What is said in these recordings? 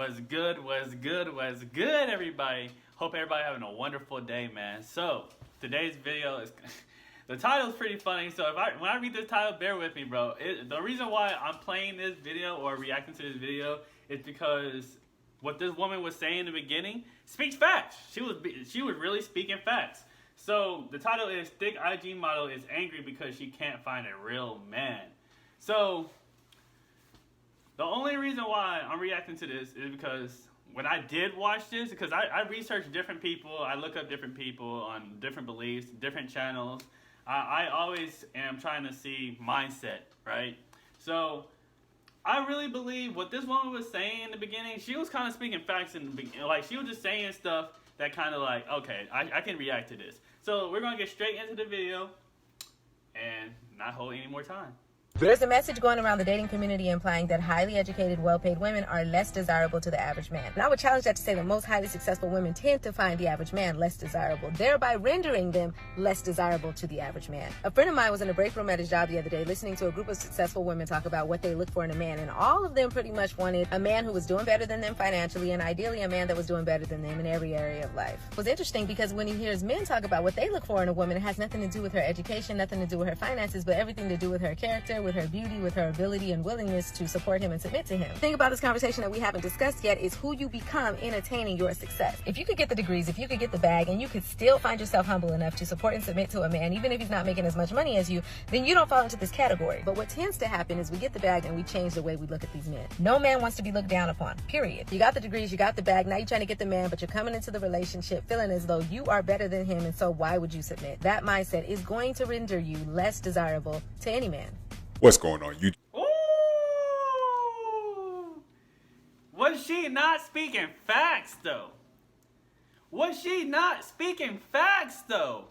What's good? What's good? What's good, everybody? Hope everybody having a wonderful day, man. So today's video is the title is pretty funny. So when I read this title, bear with me, bro. The reason why I'm playing this video or reacting to this video is because what this woman was saying in the beginning speaks facts. She was really speaking facts. So the title is "Thick IG Model is Angry Because She Can't Find a Real Man." So the only reason why I'm reacting to this is because when I did watch this, because I research different people, I look up different people on different beliefs, different channels. I always am trying to see mindset, right? So I really believe what this woman was saying in the beginning, she was kind of speaking facts in the beginning. Like, she was just saying stuff that kind of like, okay, I can react to this. So we're going to get straight into the video and not hold any more time. There's a message going around the dating community implying that highly educated, well-paid women are less desirable to the average man. And I would challenge that to say that most highly successful women tend to find the average man less desirable, thereby rendering them less desirable to the average man. A friend of mine was in a break room at his job the other day listening to a group of successful women talk about what they look for in a man, and all of them pretty much wanted a man who was doing better than them financially, and ideally a man that was doing better than them in every area of life. It was interesting because when he hears men talk about what they look for in a woman, it has nothing to do with her education, nothing to do with her finances, but everything to do with her character, with her beauty, with her ability and willingness to support him and submit to him. The thing about this conversation that we haven't discussed yet is who you become in attaining your success. If you could get the degrees, if you could get the bag, and you could still find yourself humble enough to support and submit to a man, even if he's not making as much money as you, then you don't fall into this category. But what tends to happen is we get the bag and we change the way we look at these men. No man wants to be looked down upon, period. You got the degrees, you got the bag, now you're trying to get the man, but you're coming into the relationship feeling as though you are better than him, and so why would you submit? That mindset is going to render you less desirable to any man. What's going on, YouTube? Was she not speaking facts, though? Was she not speaking facts, though?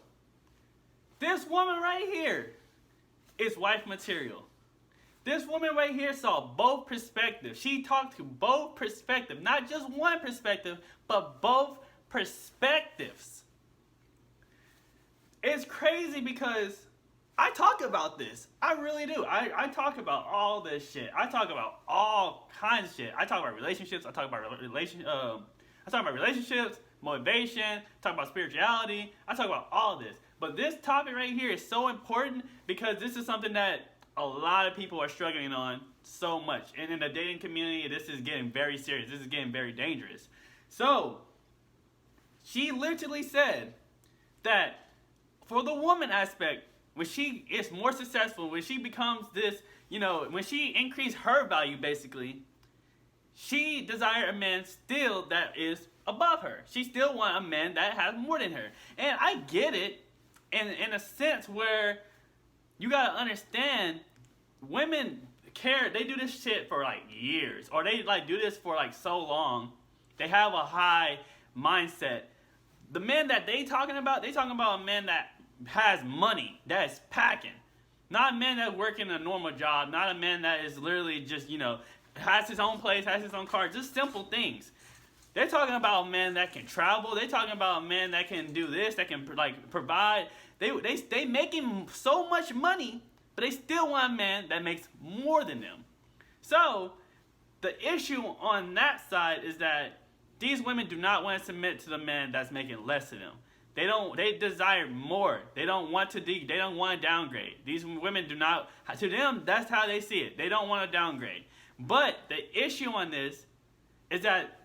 This woman right here is wife material. This woman right here saw both perspectives. She talked to both perspectives, not just one perspective, but both perspectives. It's crazy because I talk about this. I really do. I talk about all this shit. I talk about all kinds of shit. I talk about relationships. I talk about relationships, motivation. Talk about spirituality. I talk about all this. But this topic right here is so important because this is something that a lot of people are struggling on so much. And in the dating community, this is getting very serious. This is getting very dangerous. So she literally said that for the woman aspect, when she is more successful, when she becomes this, when she increased her value, basically, she desired a man still that is above her. She still wants a man that has more than her. And I get it in a sense where you got to understand women care. They do this shit for like years, or they like do this for like so long. They have a high mindset. The men that they talking about a man that has money, that is packing. Not a man that's working a normal job, not a man that is literally just, has his own place, has his own car, just simple things. They're talking about a man that can travel. They're talking about a man that can do this, that can like provide. They making so much money, but they still want a man that makes more than them. So the issue on that side is that these women do not want to submit to the man that's making less than them. They desire more. They don't want to downgrade. These women do not, to them, that's how they see it. They don't want to downgrade. But the issue on this is that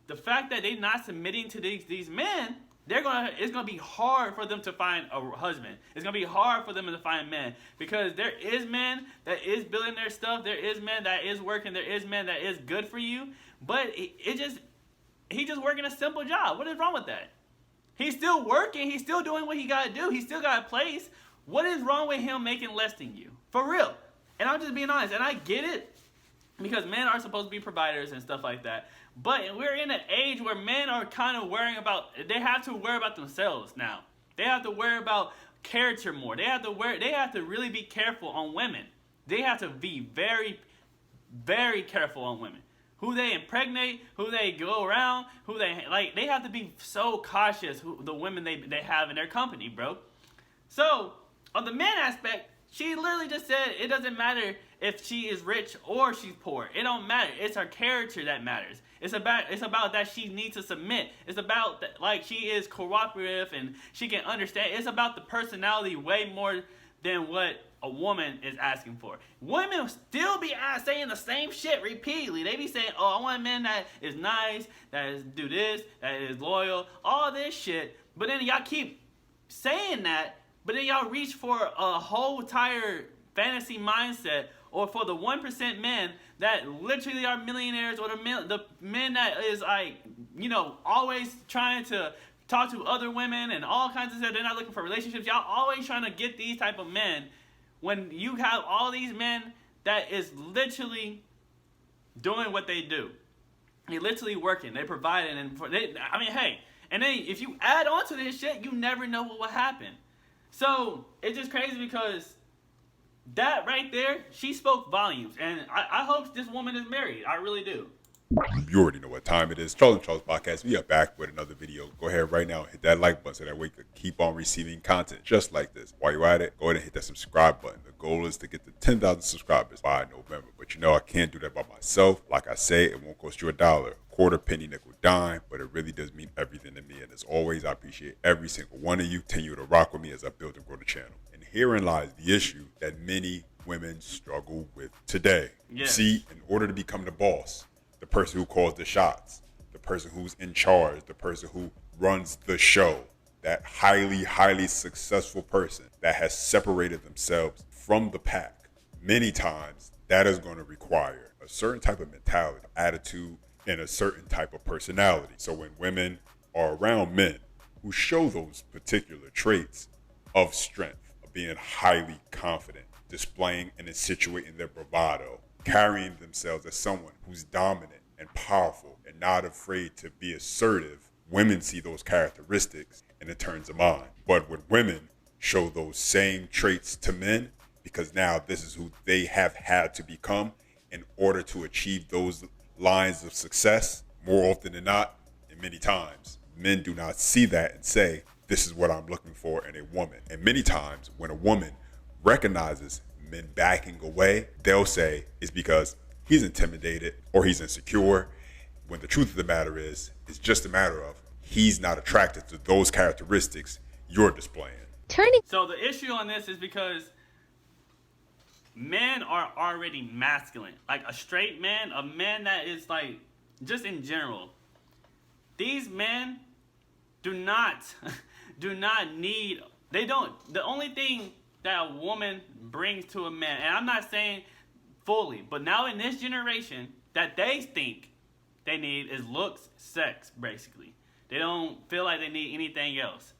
the fact that they're not submitting to these men, it's gonna be hard for them to find a husband. It's gonna be hard for them to find men, because there is men that is building their stuff. There is men that is working. There is men that is good for you. But he's just working a simple job. What is wrong with that? He's still working. He's still doing what he got to do. He still got a place. What is wrong with him making less than you? For real. And I'm just being honest. And I get it, because men are supposed to be providers and stuff like that. But we're in an age where men are kind of they have to worry about themselves now. They have to worry about character more. They have to really be careful on women. They have to be very, very careful on women. Who they impregnate, who they go around, they have to be so cautious the women they have in their company, bro. So, on the man aspect, She literally just said it doesn't matter if she is rich or she's poor. It don't matter. It's her character that matters. It's about that she needs to submit. It's about that, like, she is cooperative and she can understand. It's about the personality way more than what a woman is asking for. Women still be saying the same shit repeatedly. They be saying, "Oh, I want a man that is nice, that is do this, that is loyal, all this shit." But then y'all keep saying that, but then y'all reach for a whole entire fantasy mindset, or for the 1% men that literally are millionaires, or the men that is like, you know, always trying to talk to other women and all kinds of stuff. They're not looking for relationships. Y'all always trying to get these type of men when you have all these men that is literally doing what they do. They literally working. They providing. I mean, hey. And then if you add on to this shit, you never know what will happen. So it's just crazy because that right there, she spoke volumes. And I hope this woman is married. I really do. You already know what time it is. Charles and Charles Podcast. We are back with another video. Go ahead right now, hit that like button so that way you can keep on receiving content just like this. While you're at it, go ahead and hit that subscribe button. The goal is to get to 10,000 subscribers by November. But you know I can't do that by myself. Like I say, it won't cost you $1, quarter, penny, nickel, dime, but it really does mean everything to me. And as always, I appreciate every single one of you. Continue to rock with me as I build and grow the channel. And herein lies the issue that many women struggle with today. Yes. See, in order to become the boss, the person who calls the shots, the person who's in charge, the person who runs the show, that highly successful person that has separated themselves from the pack, many times that is going to require a certain type of mentality, attitude, and a certain type of personality. So when women are around men who show those particular traits of strength, of being highly confident, displaying and insinuating their bravado, carrying themselves as someone who's dominant and powerful and not afraid to be assertive, women see those characteristics and it turns them on. But when women show those same traits to men, because now this is who they have had to become in order to achieve those lines of success, more often than not, and many times, men do not see that and say, this is what I'm looking for in a woman. And many times when a woman recognizes men backing away, they'll say it's because he's intimidated or he's insecure, when the truth of the matter is, it's just a matter of he's not attracted to those characteristics you're displaying. So the issue on this is because men are already masculine. Like a straight man, a man that is like, just in general, these men do not need, the only thing that a woman brings to a man, and I'm not saying fully, but now in this generation, that they think they need is looks, sex, basically. They don't feel like they need anything else.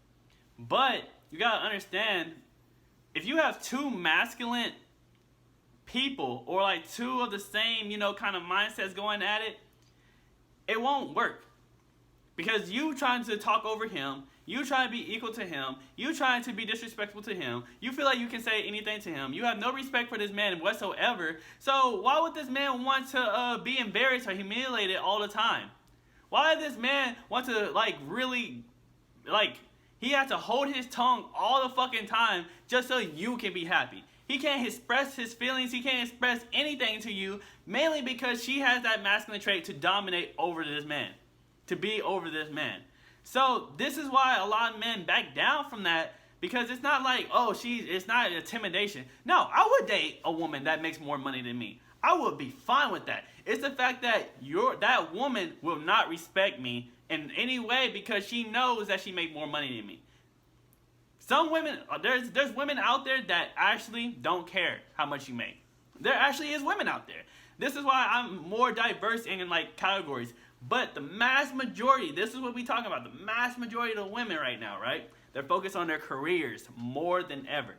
But you gotta understand, if you have two masculine people, or like two of the same, you know, kind of mindsets going at it, it won't work. Because you trying to talk over him, you trying to be equal to him, you trying to be disrespectful to him, you feel like you can say anything to him, you have no respect for this man whatsoever, so why would this man want to be embarrassed or humiliated all the time? Why does this man want to, like, really, like, he has to hold his tongue all the fucking time just so you can be happy? He can't express his feelings, he can't express anything to you, mainly because she has that masculine trait to dominate over this man, to be over this man. So this is why a lot of men back down from that, because it's not like, oh, it's not intimidation. No, I would date a woman that makes more money than me. I would be fine with that. It's the fact that that woman will not respect me in any way because she knows that she makes more money than me. Some women, there's women out there that actually don't care how much you make. There actually is women out there. This is why I'm more diverse in like categories. But the mass majority, this is what we talking about, the mass majority of the women right now, right? They're focused on their careers more than ever.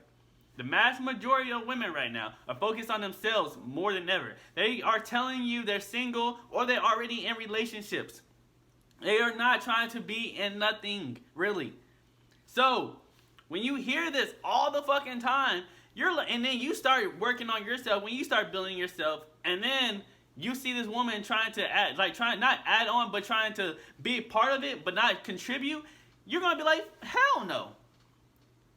The mass majority of women right now are focused on themselves more than ever. They are telling you they're single or they're already in relationships. They are not trying to be in nothing, really. So, when you hear this all the fucking time, and then you start working on yourself, when you start building yourself, and then you see this woman trying to not add on, but trying to be part of it, but not contribute, you're going to be like, hell no.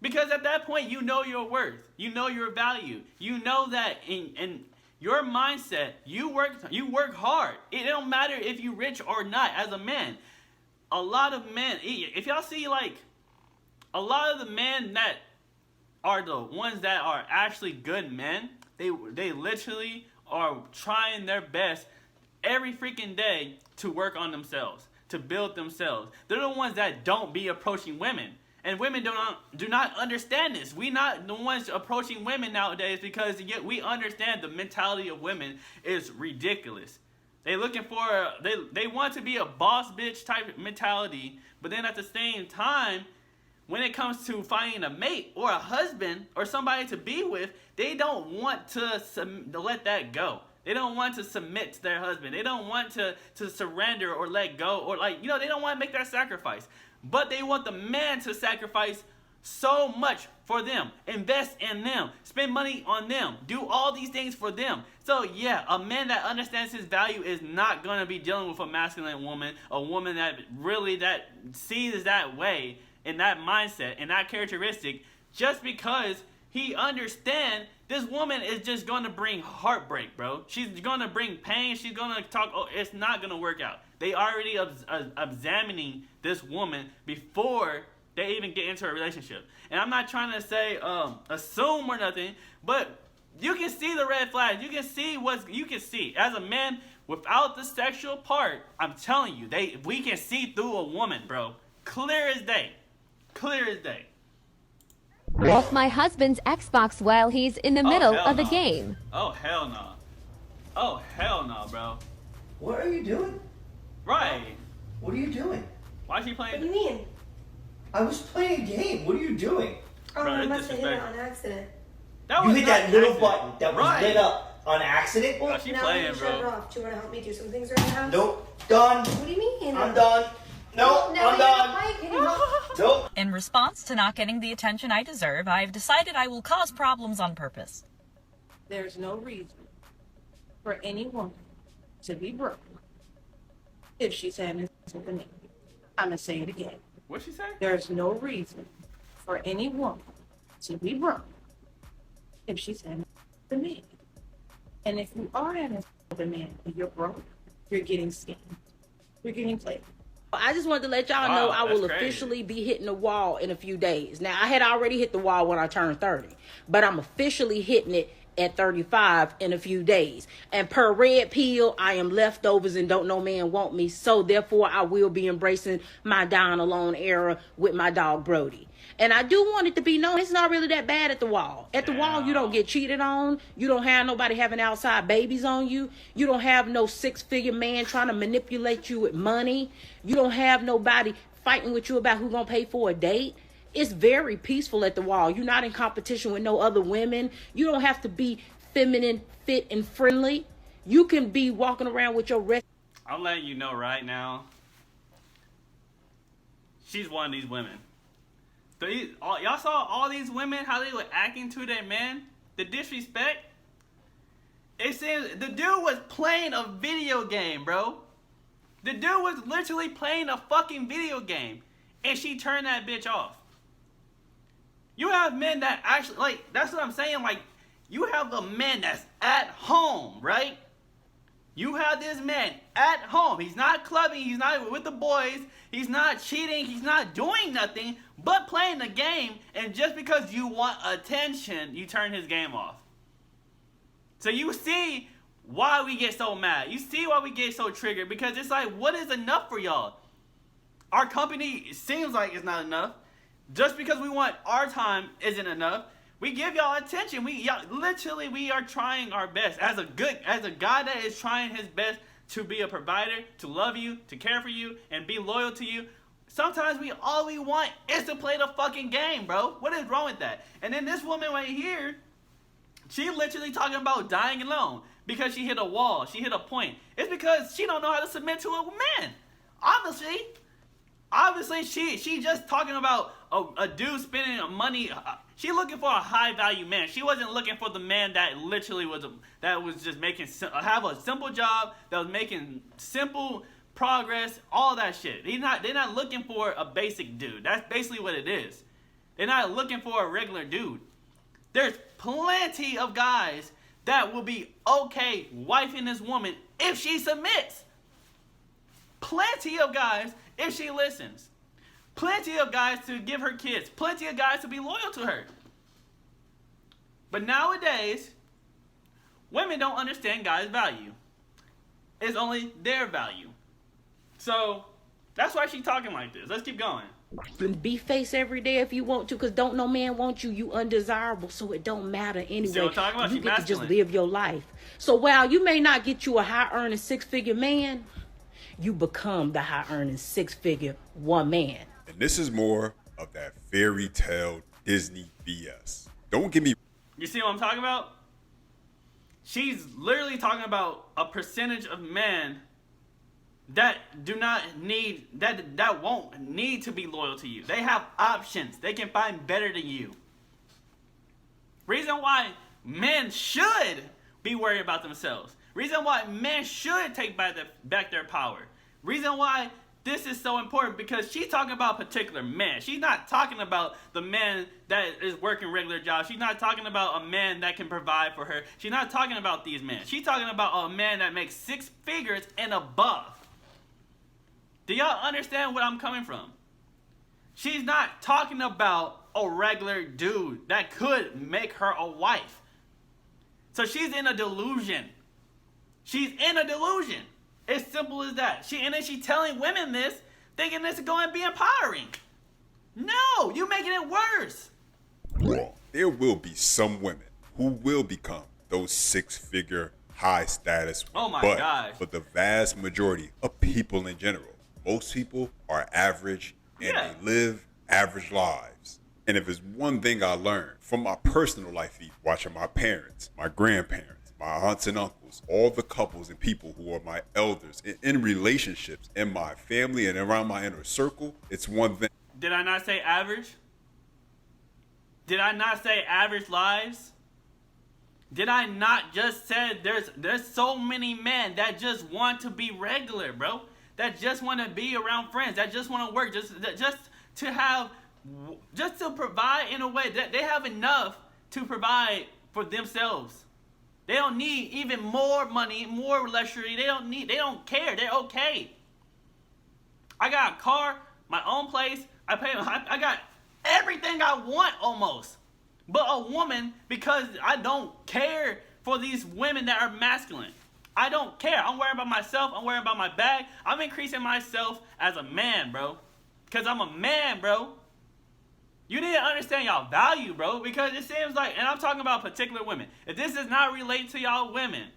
Because at that point, you know your worth. You know your value. You know that in your mindset, you work hard. It don't matter if you rich or not as a man. A lot of men, if y'all see like, a lot of the men that are the ones that are actually good men, they literally are trying their best every freaking day to work on themselves, to build themselves. They're the ones that don't be approaching women. And women do not understand this. We not the ones approaching women nowadays because yet we understand the mentality of women is ridiculous. They looking for they want to be a boss bitch type mentality, but then at the same time, when it comes to finding a mate or a husband or somebody to be with, they don't want to let that go. They don't want to submit to their husband. They don't want to surrender or let go or they don't want to make that sacrifice. But they want the man to sacrifice so much for them, invest in them, spend money on them, do all these things for them. So yeah, a man that understands his value is not going to be dealing with a masculine woman, a woman that really that sees that way, in that mindset, in that characteristic, just because he understands this woman is just going to bring heartbreak, bro. She's going to bring pain. She's going to talk, it's not going to work out. They already examining this woman before they even get into a relationship. And I'm not trying to say assume or nothing, but you can see the red flags. You can see as a man without the sexual part. I'm telling you, we can see through a woman, bro. Clear as day. Clear as day. Off my husband's Xbox while he's in the middle of a game. Oh hell no. Oh hell no, bro. What are you doing? Right. What are you doing? Why is she playing? What do you mean? I was playing a game. What are you doing? Oh, Bro, I it's must have hit it disrespectful. on accident. That You was hit not that little accident. button that was Right. lit up on accident? Well, she now playing, you shut it bro. off. Do you want to help me do some things around the house? Nope. Done. What do you mean? I'm done. No, Now I'm you're not done. playing. Can you help? Nope. In response to not getting the attention I deserve, I've decided I will cause problems on purpose. There's no reason for any woman to be broke if she's having sex with a man. I'm going to say it again. What'd she say? There's no reason for any woman to be broke if she's having sex with a man. And if you are having sex with a man and you're broke, you're getting scammed. You're getting played. I just wanted to let y'all Wow, know I will that's crazy. officially be hitting the wall in a few days. Now, I had already hit the wall when I turned 30, but I'm officially hitting it at 35 in a few days. And per red pill, I am leftovers and don't no man want me. So therefore, I will be embracing my down alone era with my dog Brody. And I do want it to be known, it's not really that bad at the wall. At the wall, you don't get cheated on. You don't have nobody having outside babies on you. You don't have no 6-figure man trying to manipulate you with money. You don't have nobody fighting with you about who gonna pay for a date. It's very peaceful at the wall. You're not in competition with no other women. You don't have to be feminine, fit, and friendly. You can be walking around with your rest. I'm letting you know right now. She's one of these women. Y'all saw all these women, how they were acting to their men? The disrespect? It seems the dude was playing a video game, bro. The dude was literally playing a fucking video game. And she turned that bitch off. You have men that actually, that's what I'm saying, you have a man that's at home, right? You have this man at home. He's not clubbing. He's not with the boys. He's not cheating. He's not doing nothing but playing the game. And just because you want attention, you turn his game off. So you see why we get so mad. You see why we get so triggered. Because it's like, what is enough for y'all? Our company seems like it's not enough. Just because we want our time isn't enough. We give y'all attention. We are trying our best as a guy that is trying his best to be a provider, to love you, to care for you, and be loyal to you. Sometimes all we want is to play the fucking game, bro. What is wrong with that? And then this woman right here, she literally talking about dying alone because she hit a wall. She hit a point. It's because she don't know how to submit to a man. Obviously, she just talking about a dude spending money. She looking for a high value man. She wasn't looking for the man that literally was just have a simple job, that was making simple progress, all that shit. They're not looking for a basic dude. That's basically what it is. They're not looking for a regular dude. There's plenty of guys that will be okay wifing this woman if she submits. Plenty of guys if she listens. Plenty of guys to give her kids. Plenty of guys to be loyal to her. But nowadays, women don't understand guys' value. It's only their value. So, that's why she's talking like this. Let's keep going. Be face every day if you want to, because don't no man want you. You undesirable, so it don't matter anyway. See what I'm talking about? You She get to just masculine. live your life. So while you may not get you a high-earning six-figure man, you become the high-earning six-figure one man. And this is more of that fairy tale Disney BS. Don't get me. You see what I'm talking about? She's literally talking about a percentage of men that do not need, that won't need to be loyal to you. They have options. They can find better than you. Reason why men should be worried about themselves. Reason why men should take back their power. Reason why this is so important, because she's talking about particular men. She's not talking about the man that is working regular jobs. She's not talking about a man that can provide for her. She's not talking about these men. She's talking about a man that makes 6 figures and above. Do y'all understand where I'm coming from? She's not talking about a regular dude that could make her a wife. So she's in a delusion. She's in a delusion. It's simple as that. And then she's telling women this, thinking this is going to be empowering. No, you're making it worse. Wrong. There will be some women who will become those 6-figure high status. Oh my but gosh. for the vast majority of people in general, most people are average and Yeah. they live average lives. And if it's one thing I learned from my personal life, watching my parents, my grandparents, my aunts and uncles, all the couples and people who are my elders in relationships in my family and around my inner circle, it's one thing. Did I not say average? Did I not say average lives? Did I not just say there's so many men that just want to be regular, bro? That just want to be around friends, that just want to work, just to provide in a way that they have enough to provide for themselves. They don't need even more money, more luxury. They don't care. They're okay. I got a car, my own place. I got everything I want almost. But a woman, because I don't care for these women that are masculine. I don't care. I'm worried about myself. I'm worried about my bag. I'm increasing myself as a man, bro. Because I'm a man, bro. You need to understand y'all value, bro, because it seems like, and I'm talking about particular women. If this does not relate to y'all women,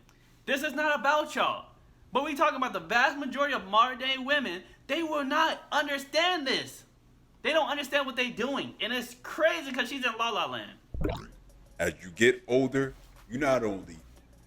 this is not about y'all. But we talking about the vast majority of modern day women, they will not understand this. They don't understand what they're doing. And it's crazy because she's in La La Land. As you get older, you not only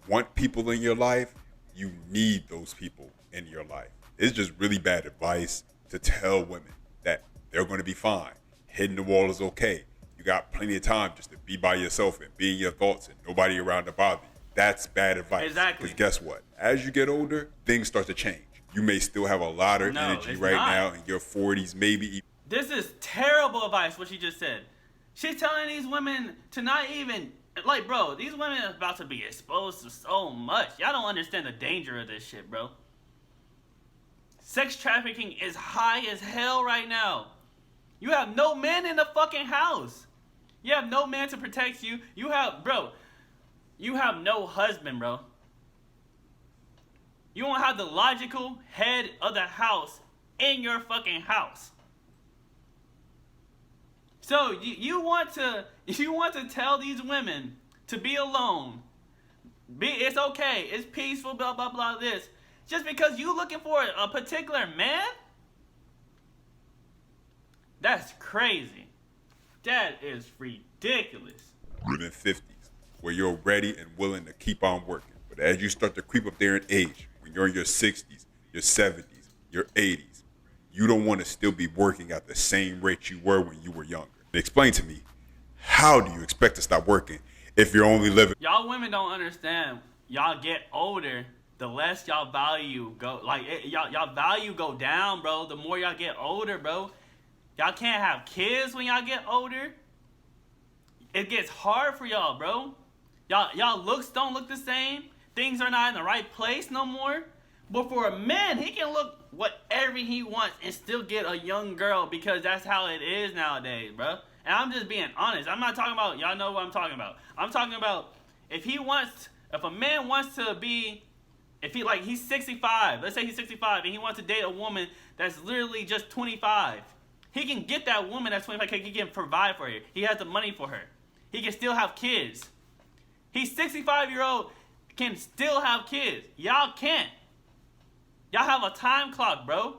want people in your life, you need those people in your life. It's just really bad advice to tell women that they're going to be fine. Hitting the wall is okay. You got plenty of time just to be by yourself and be in your thoughts and nobody around to bother you. That's bad advice. Exactly. Because guess what? As you get older, things start to change. You may still have a lot of energy it's right not. now in your 40s, maybe. This is terrible advice, what she just said. She's telling these women to not even, like, bro, these women are about to be exposed to so much. Y'all don't understand the danger of this shit, bro. Sex trafficking is high as hell right now. You have no man in the fucking house. You have no man to protect you. You have no husband, bro. You don't have the logical head of the house in your fucking house. So you want to tell these women to be alone. It's okay. It's peaceful, blah, blah, blah, this. Just because you looking for a particular man? That's crazy. That is ridiculous. You're in the 50s, where you're ready and willing to keep on working. But as you start to creep up there in age, when you're in your 60s, your 70s, your 80s, you don't want to still be working at the same rate you were when you were younger. Explain to me, how do you expect to stop working if you're only living? Y'all women don't understand. Y'all get older, the less y'all value go. Y'all value go down, bro. The more y'all get older, bro. Y'all can't have kids when y'all get older. it gets hard for y'all, bro. Y'all looks don't look the same. Things are not in the right place no more. But for a man, he can look whatever he wants and still get a young girl because that's how it is nowadays, bro. And I'm just being honest. I'm not talking about, y'all know what I'm talking about. I'm talking about if a man wants to be, he's 65, let's say he's 65 and he wants to date a woman that's literally just 25. He can get that woman that's 25 because he can provide for her. He has the money for her. He can still have kids. He's 65-year-old, can still have kids. Y'all can't. Y'all have a time clock, bro.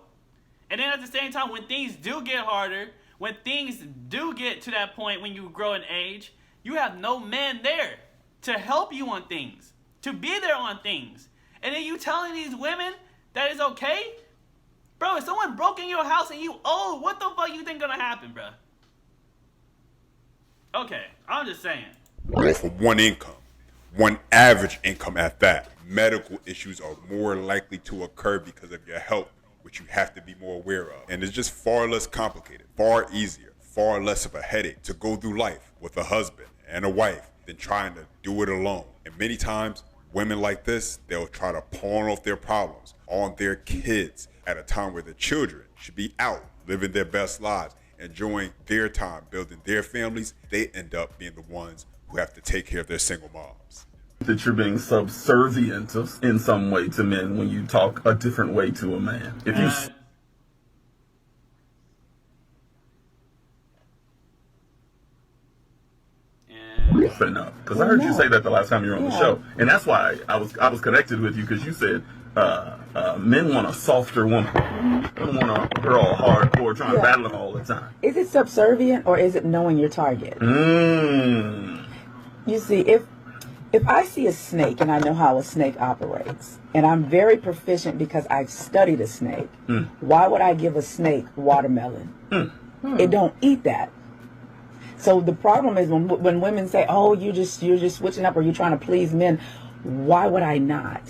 And then at the same time, when things do get harder, when things do get to that point when you grow in age, you have no man there to help you on things, to be there on things. And then you telling these women that it's okay? Bro, if someone broke in your house and you owe, what the fuck you think gonna happen, bro? Okay, I'm just saying. Or for one income, one average income at that, medical issues are more likely to occur because of your health, which you have to be more aware of. And it's just far less complicated, far easier, far less of a headache to go through life with a husband and a wife than trying to do it alone. And many times, women like this, they'll try to pawn off their problems on their kids at a time where the children should be out living their best lives, enjoying their time, building their families. They end up being the ones who have to take care of their single moms. That you're being subservient in some way to men when you talk a different way to a man. If you enough, because I heard you say that the last time you were on the show, and that's why I was connected with you, because you said men want a softer woman. They don't want a girl hardcore trying to battle them all the time. Is it subservient or is it knowing your target? You see, if I see a snake and I know how a snake operates, and I'm very proficient because I've studied a snake, why would I give a snake watermelon? It don't eat that. So the problem is when women say, "Oh, you're just switching up, or you're trying to please men," why would I not?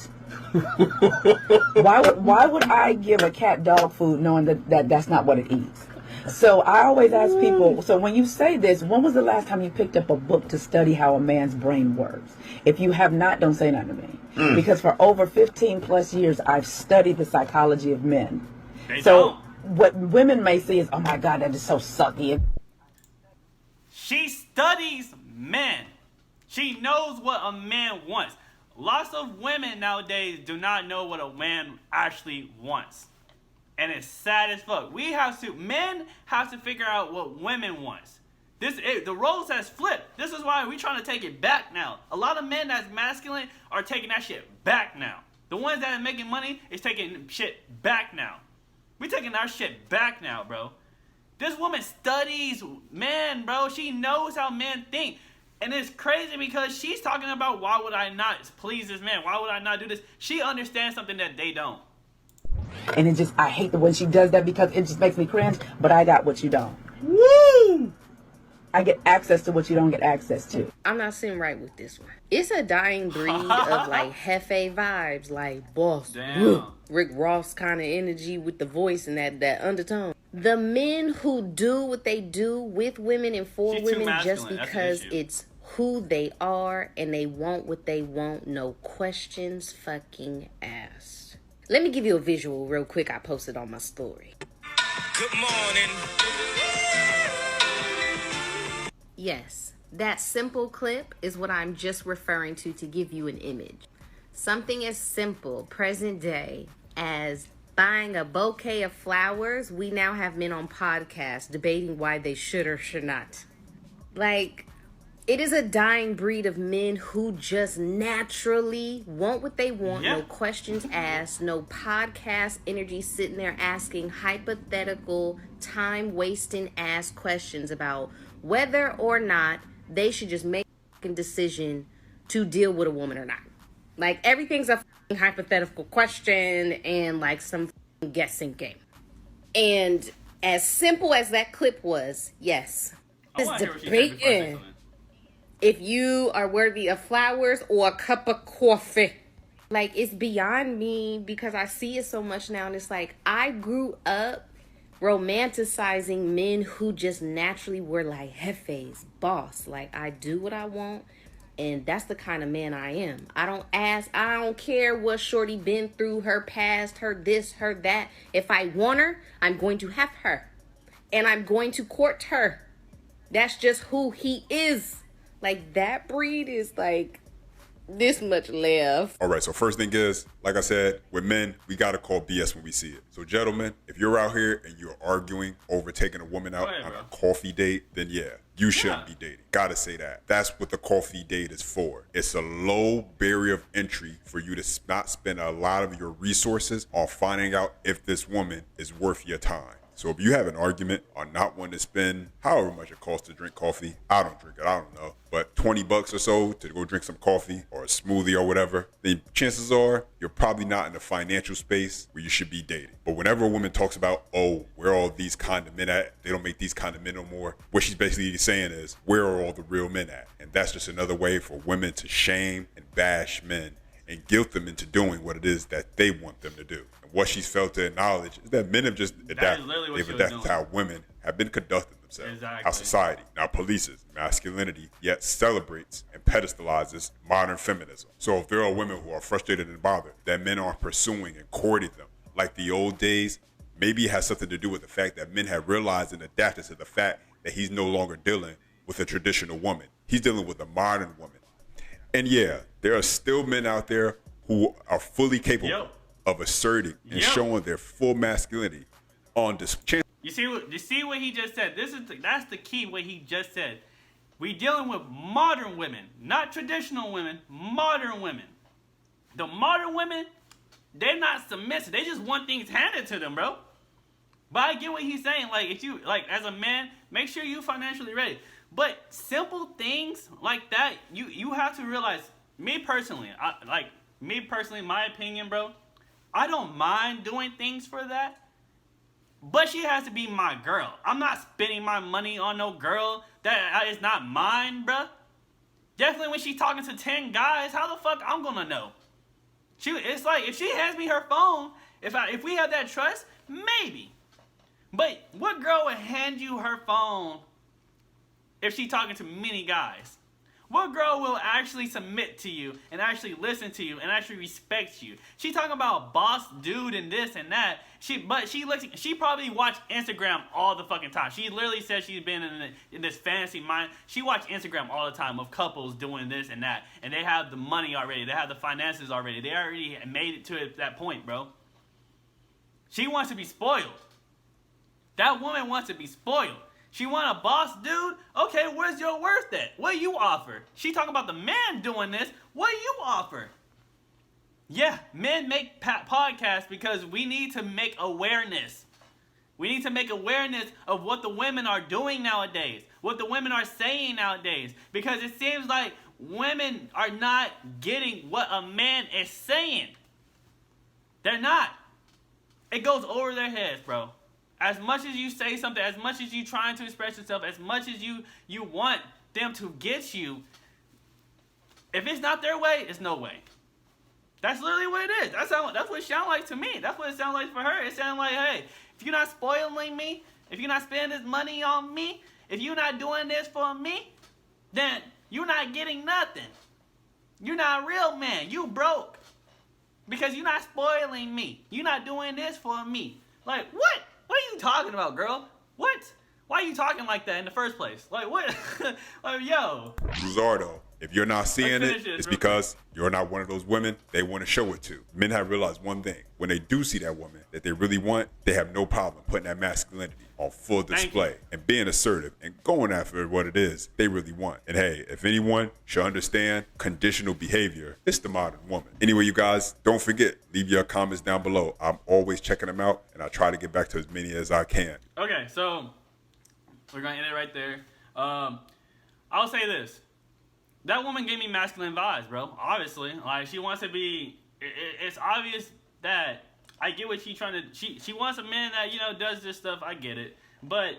why would I give a cat dog food knowing that that's not what it eats? So I always ask people, so when you say this, when was the last time you picked up a book to study how a man's brain works? If you have not, don't say nothing to me. Because for over 15 plus years, I've studied the psychology of men. What women may see is, "Oh my God, that is so sucky." She studies men. She knows what a man wants. Lots of women nowadays do not know what a man actually wants. And it's sad as fuck. Men have to figure out what women wants. The roles has flipped. This is why we're trying to take it back now. A lot of men that's masculine are taking that shit back now. The ones that are making money is taking shit back now. We taking our shit back now, bro. This woman studies men, bro. She knows how men think. And it's crazy because she's talking about, why would I not please this man? Why would I not do this? She understands something that they don't. And I hate the when she does that because it just makes me cringe, but I got what you don't. Woo! I get access to what you don't get access to. I'm not sitting right with this one. It's a dying breed of like Hefe vibes, like boss, Rick Ross kind of energy with the voice and that undertone. The men who do what they do with women and for women just because it's who they are and they want what they want, no questions fucking asked. Let me give you a visual real quick. I posted on my story. Good morning. Yes, that simple clip is what I'm just referring to give you an image. Something as simple, present day, as buying a bouquet of flowers, we now have men on podcasts debating why they should or should not. Like, it is a dying breed of men who just naturally want what they want, no questions asked, no podcast energy sitting there asking hypothetical, time-wasting ass questions about whether or not they should just make a decision to deal with a woman or not. Like, everything's a hypothetical question and like some guessing game. And as simple as that clip was, yes, it's debating if you are worthy of flowers or a cup of coffee. Like, it's beyond me because I see it so much now, and it's like, I grew up romanticizing men who just naturally were like jefes, boss. Like, I do what I want, and that's the kind of man I am. I don't ask, I don't care what shorty been through, her past, her this, her that. If I want her, I'm going to have her, and I'm going to court her. That's just who he is. Like, that breed is like this much left. All right, so first thing is, like I said, with men, we got to call BS when we see it. So gentlemen, if you're out here and you're arguing over taking a woman out on a coffee date, then yeah, you shouldn't be dating. Gotta say that. That's what the coffee date is for. It's a low barrier of entry for you to not spend a lot of your resources on finding out if this woman is worth your time. So if you have an argument on not wanting to spend however much it costs to drink coffee, I don't drink it, I don't know, but $20 or so to go drink some coffee or a smoothie or whatever, then chances are you're probably not in the financial space where you should be dating. But whenever a woman talks about, oh, where are all these kind of men at? They don't make these kind of men no more. What she's basically saying is, where are all the real men at? And that's just another way for women to shame and bash men and guilt them into doing what it is that they want them to do. And what she's failed to acknowledge is that men have just adapted. They've adapted to how women have been conducting themselves. Exactly. How society now polices masculinity, yet celebrates and pedestalizes modern feminism. So if there are women who are frustrated and bothered that men aren't pursuing and courting them like the old days, maybe it has something to do with the fact that men have realized and adapted to the fact that he's no longer dealing with a traditional woman. He's dealing with a modern woman. And yeah, there are still men out there who are fully capable of asserting and showing their full masculinity on display. You see what he just said? That's the key. What he just said. We dealing with modern women, not traditional women. Modern women. The modern women, they're not submissive. They just want things handed to them, bro. But I get what he's saying. Like, if you as a man, make sure you financially ready. But simple things like that, you have to realize. Me personally, my opinion, bro, I don't mind doing things for that. But she has to be my girl. I'm not spending my money on no girl that is not mine, bro. Definitely when she's talking to 10 guys, how the fuck I'm gonna know? It's like, if she hands me her phone, if we have that trust, maybe. But what girl would hand you her phone if she's talking to many guys? What girl will actually submit to you and actually listen to you and actually respect you? She talking about boss dude and this and that. She probably watched Instagram all the fucking time. She literally said she's been in this fantasy mind. She watched Instagram all the time of couples doing this and that, and they have the money already. They have the finances already. They already made it to that point, bro. She wants to be spoiled. That woman wants to be spoiled. She want a boss dude? Okay, where's your worth at? What do you offer? She talking about the man doing this. What do you offer? Yeah, men make podcasts because we need to make awareness. We need to make awareness of what the women are doing nowadays. What the women are saying nowadays. Because it seems like women are not getting what a man is saying. They're not. It goes over their heads, bro. As much as you say something, as much as you trying to express yourself, as much as you want them to get you, if it's not their way, it's no way. That's literally what it is. That's what it sounds like to me. That's what it sounds like for her. It sounds like, hey, if you're not spoiling me, if you're not spending this money on me, if you're not doing this for me, then you're not getting nothing. You're not a real man. You broke. Because you're not spoiling me. You're not doing this for me. Like, what? What are you talking about, girl? What? Why are you talking like that in the first place? Like, what? Like, yo. Luzardo, if you're not seeing it's because you're not one of those women they want to show it to. Men have realized one thing. When they do see that woman that they really want, they have no problem putting that masculinity on full display and being assertive and going after what it is they really want. And hey, if anyone should understand conditional behavior, it's the modern woman. Anyway, you guys, don't forget, leave your comments down below. I'm always checking them out, and I try to get back to as many as I can. Okay, so we're going to end it right there. I'll say this. That woman gave me masculine vibes, bro. Obviously. Like, she wants to be... It's obvious that I get what she's trying to... She wants a man that, does this stuff. I get it. But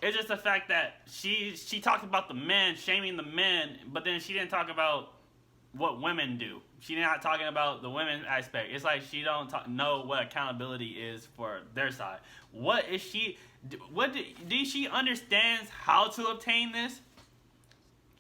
it's just the fact that she talked about the men, shaming the men, but then she didn't talk about what women do. she not talking about the women aspect. It's like she don't know what accountability is for their side. What is she? Did she understands how to obtain this?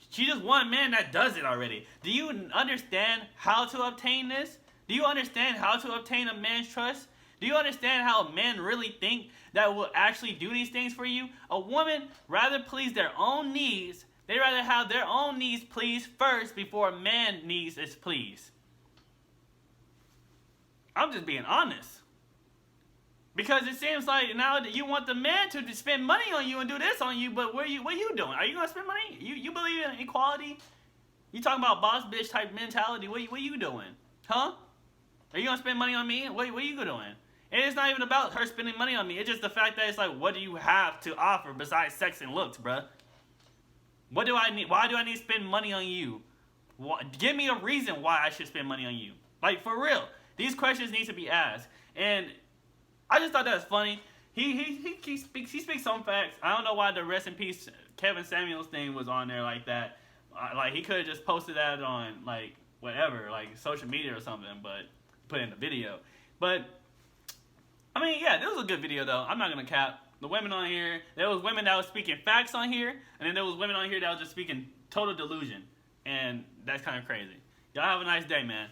She just one man that does it already. Do you understand how to obtain this? Do you understand how to obtain a man's trust? Do you understand how men really think that will actually do these things for you? A woman rather please their own needs. They rather have their own needs pleased first before a man's needs is pleased. I'm just being honest. Because it seems like now that you want the man to spend money on you and do this on you, but what are you doing? Are you going to spend money? You believe in equality? You talking about boss bitch type mentality? What are you doing? Huh? Are you going to spend money on me? What are you doing? And it's not even about her spending money on me. It's just the fact that it's like, what do you have to offer besides sex and looks, bruh? What do I need? Why do I need to spend money on you? Give me a reason why I should spend money on you. Like, for real. These questions need to be asked. And I just thought that was funny. He speaks some facts. I don't know why the rest in peace Kevin Samuels thing was on there like that. Like, he could have just posted that on, like, whatever, like social media or something, but put in the video. But I mean, yeah, this was a good video though. I'm not gonna cap. The women on here, there was women that was speaking facts on here, and then there was women on here that was just speaking total delusion, and that's kind of crazy. Y'all have a nice day, man.